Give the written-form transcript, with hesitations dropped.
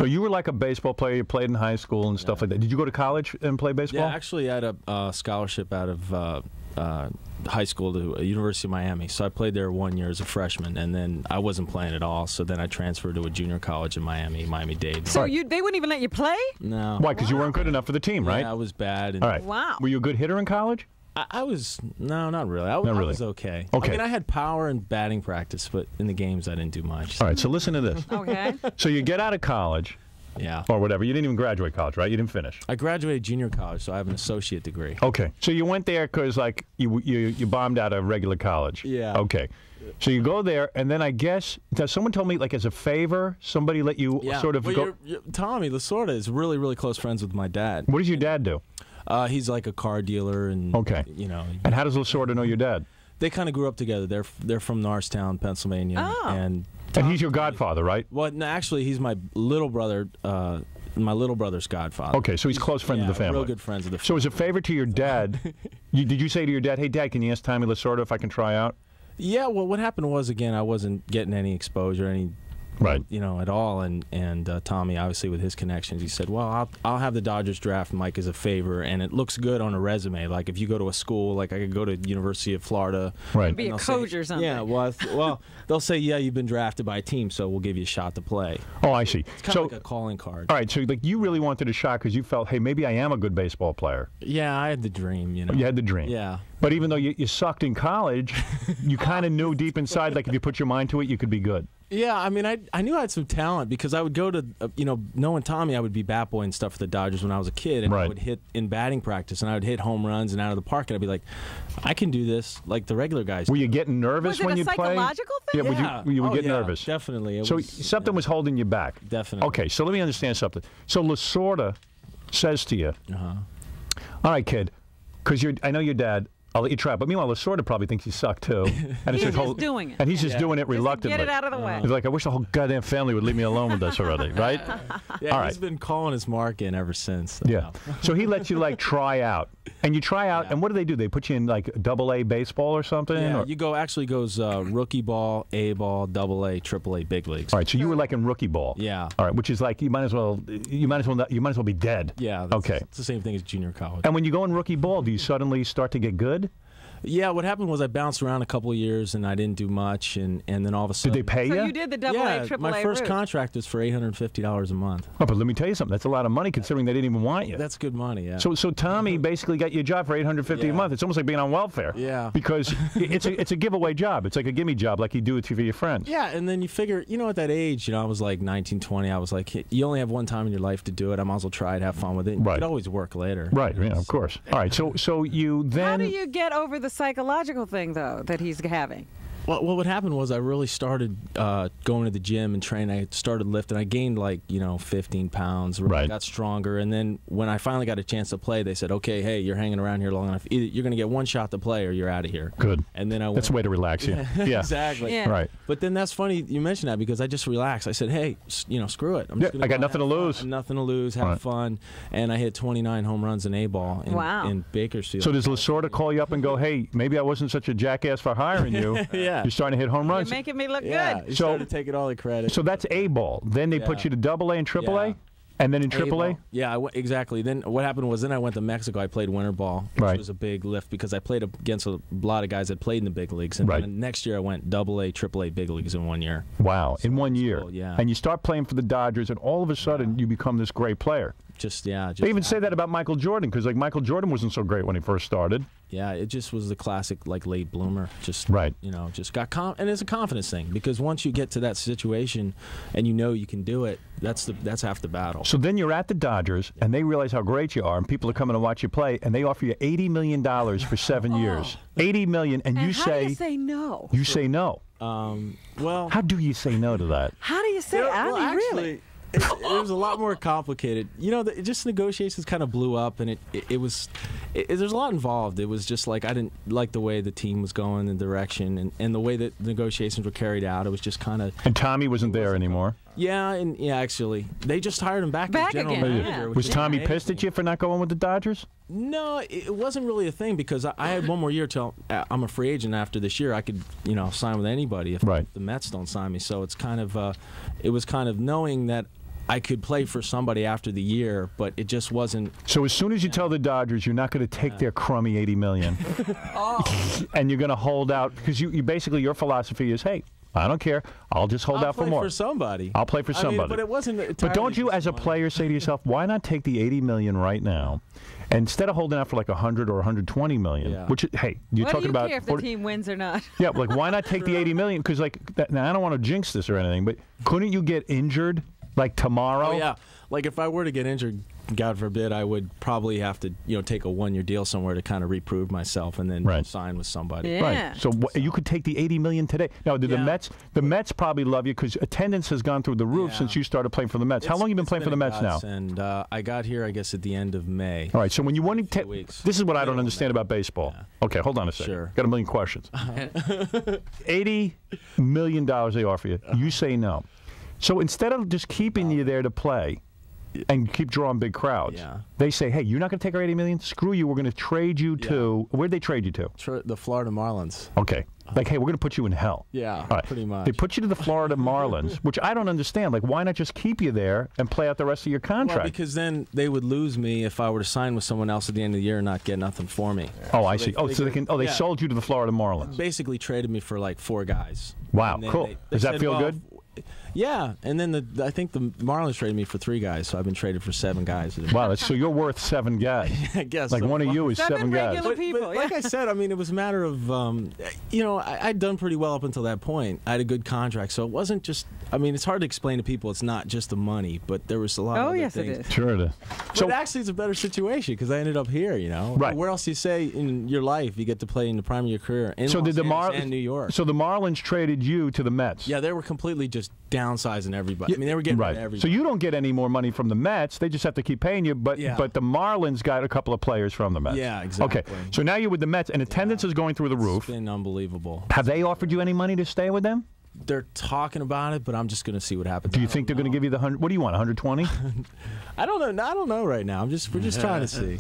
So you were like a baseball player. You played in high school and stuff like that. Did you go to college and play baseball? Yeah, actually, I had a scholarship out of high school to University of Miami. So I played there 1 year as a freshman, and then I wasn't playing at all. So then I transferred to a junior college in Miami, Miami-Dade. So they wouldn't even let you play? No. Why? Because you weren't good enough for the team, right? Yeah, I was bad. And all right. Wow. Were you a good hitter in college? I was, no, not really. I was okay. Okay. I mean, I had power and batting practice, but in the games I didn't do much. All right, so listen to this. Okay. So you get out of college. Yeah. Or whatever. You didn't even graduate college, right? You didn't finish. I graduated junior college, so I have an associate degree. Okay. So you went there because, like, you bombed out of regular college. Yeah. Okay. So you go there, and then I guess, someone told me, like, as a favor, somebody let you sort of go. Tommy Lasorda is really, really close friends with my dad. What does your dad do? He's like a car dealer, and you know. And how does Lasorda know your dad? They kind of grew up together. They're from Norristown, Pennsylvania, and he's your godfather, right? Well, no, actually, he's my little brother. My little brother's godfather. Okay, so he's close friend of the family. Real good friends of the family. So as a favor to your dad, did you say to your dad, "Hey, Dad, can you ask Tommy Lasorda if I can try out?" Yeah. Well, what happened was, again, I wasn't getting any exposure, at all. And Tommy, obviously, with his connections, he said, "Well, I'll have the Dodgers draft Mike as a favor, and it looks good on a resume. Like if you go to a school, like I could go to University of Florida, right? Be a coach or something. Yeah. Well, they'll say, yeah, you've been drafted by a team, so we'll give you a shot to play. Oh, I see. It's kind of like a calling card. All right. So like you really wanted a shot because you felt, hey, maybe I am a good baseball player. Yeah, I had the dream. You know. You had the dream. Yeah. But even though you sucked in college, you kind of knew deep inside, like if you put your mind to it, you could be good. Yeah, I mean, I knew I had some talent because I would go to, knowing Tommy, I would be bat boy and stuff for the Dodgers when I was a kid, and I would hit in batting practice, and I would hit home runs and out of the park, and I'd be like, I can do this like the regular guys. Were you getting nervous when you played? Was it a psychological thing? Yeah, you would get nervous. Definitely. So something was holding you back. Definitely. Okay, so let me understand something. So Lasorda says to you, all right, kid, because I know your dad, I'll let you try. But meanwhile, Lasorda probably thinks you suck too. And he's just doing it. And he's just doing it reluctantly. Just get it out of the way. He's like, I wish the whole goddamn family would leave me alone with this already, right? Yeah, all right. He's been calling his mark in ever since. So. Yeah. So he lets you like try out. And you try out, and what do? They put you in like AA baseball or something? Yeah, or? you goes rookie ball, A ball, AA, AAA, big leagues. All right, so you were like in rookie ball. Yeah. All right, which is like you might as well be dead. Yeah. It's the same thing as junior college. And when you go in rookie ball, do you suddenly start to get good? Yeah, what happened was I bounced around a couple of years and I didn't do much, and then all of a sudden. Did they pay you? So you did the AA, AAA my first route. contract was for $850 a month. Oh, but let me tell you something. That's a lot of money considering they didn't even want you. That's good money, yeah. So Tommy basically got you a job for $850 a month. It's almost like being on welfare. Yeah. Because it's a giveaway job. It's like a gimme job, like you do it for your friends. Yeah, and then you figure, at that age, I was like 19, 20. I was like, you only have one time in your life to do it. I might as well try it, have fun with it. Right. You could always work later. Right, yeah, of course. All right, so you then. How do you get over the psychological thing, though, that he's having? Well, what happened was I really started going to the gym and training. I started lifting. I gained 15 pounds. Really got stronger. And then when I finally got a chance to play, they said, "Okay, hey, you're hanging around here long enough. Either you're going to get one shot to play, or you're out of here." Good. And then that's a way to relax you. Yeah, exactly. Yeah. Right. But then that's funny you mentioned that because I just relaxed. I said, "Hey, screw it. I'm just gonna I got nothing to lose. Nothing to lose. Have fun." And I hit 29 home runs in A-ball in Bakersfield. So does Lasorda call you up and go, "Hey, maybe I wasn't such a jackass for hiring you. Yeah. You're starting to hit home runs. You're making me look good." He started taking all the credit. So that's A-ball. Then they put you to AA and AAA? Yeah. And then in AAA? Yeah, exactly. Then what happened was I went to Mexico. I played winter ball, which was a big lift because I played against a lot of guys that played in the big leagues. And then next year I went AA, AAA, big leagues in 1 year. Wow, in 1 year. Cool, yeah. And you start playing for the Dodgers, and all of a sudden you become this great player. They even say that about Michael Jordan, because Michael Jordan wasn't so great when he first started. Yeah, it just was the classic late bloomer. Just got and it's a confidence thing because once you get to that situation and you can do it, that's half the battle. So then you're at the Dodgers and they realize how great you are, and people are coming to watch you play, and they offer you $80 million for 7 years. $80 million, and you say. How do you say no? You say no. Well, how do you say no to that? How do you say? Really. It was a lot more complicated. Just negotiations kind of blew up, and there's a lot involved. It was just like I didn't like the way the team was going, the direction, and the way that the negotiations were carried out. It was just kind of. And Tommy wasn't there anymore. Yeah, actually, they just hired him back as general again. manager. Yeah. Was Tommy pissed at you for not going with the Dodgers? No, it wasn't really a thing because I had one more year till I'm a free agent after this year. I could sign with anybody if the Mets don't sign me. So it's kind of it was kind of knowing that I could play for somebody after the year, but it just wasn't. So as soon as you tell the Dodgers you're not going to take their crummy $80 million, and you're going to hold out because you basically your philosophy is, hey, I don't care. I'll just hold out for more. I'll play for somebody. I'll play for somebody. I mean, but it wasn't. But don't you, as a player, say to yourself, why not take the $80 million right now, and instead of holding out for like 100 or 120 million? Yeah. Which, hey, you're what talking do you about. care if the team wins or not? Yeah, like why not take the 80 million? Because like, now I don't want to jinx this or anything, but couldn't you get injured like tomorrow? Oh yeah, like if I were to get injured, God forbid, I would probably have to, take a 1-year deal somewhere to kind of reprove myself and then sign with somebody. Yeah. Right. So you could take the $80 million today. Now, the Mets probably love you because attendance has gone through the roof since you started playing for the Mets. How long have you been playing for the Mets now? And I got here, I guess, at the end of May. All right. So when you want to this is what I don't understand about baseball. Yeah. Okay, hold on a second. Sure. Got a million questions. $80 million they offer you. You say no. So instead of just keeping you there to play and keep drawing big crowds, they say, hey, you're not going to take our $80 million? Screw you. We're going to trade you to – where'd they trade you to? The Florida Marlins. Okay. Like, hey, we're going to put you in hell. Yeah, right. Pretty much. They put you to the Florida Marlins, which I don't understand. Like, why not just keep you there and play out the rest of your contract? Well, because then they would lose me if I were to sign with someone else at the end of the year and not get nothing for me. Oh, I see. They sold you to the Florida Marlins. Basically traded me for like 4 guys. Wow, cool. Does that feel good? Yeah, and then I think the Marlins traded me for 3 guys, so I've been traded for 7 guys. Wow, so you're worth 7 guys. I guess. Like one of you is 7 guys. But like I said, I mean, it was a matter of, I'd done pretty well up until that point. I had a good contract, so it wasn't just. I mean, it's hard to explain to people. It's not just the money, but there was a lot of other things. It is. Sure it is. So actually, it's a better situation because I ended up here. Right. Where else do you say in your life you get to play in the prime of your career in Los Angeles and New York? So the Marlins traded you to the Mets. Yeah, they were completely just downsizing everybody. I mean, they were getting rid of everybody. So you don't get any more money from the Mets. They just have to keep paying you. But the Marlins got a couple of players from the Mets. Yeah, exactly. Okay. So now you're with the Mets, and attendance is going through the roof. It's been unbelievable. Have they offered you any money to stay with them? They're talking about it, but I'm just going to see what happens. Do you think they're going to give you the 100? What do you want, 120? I don't know. I don't know right now. We're just trying to see.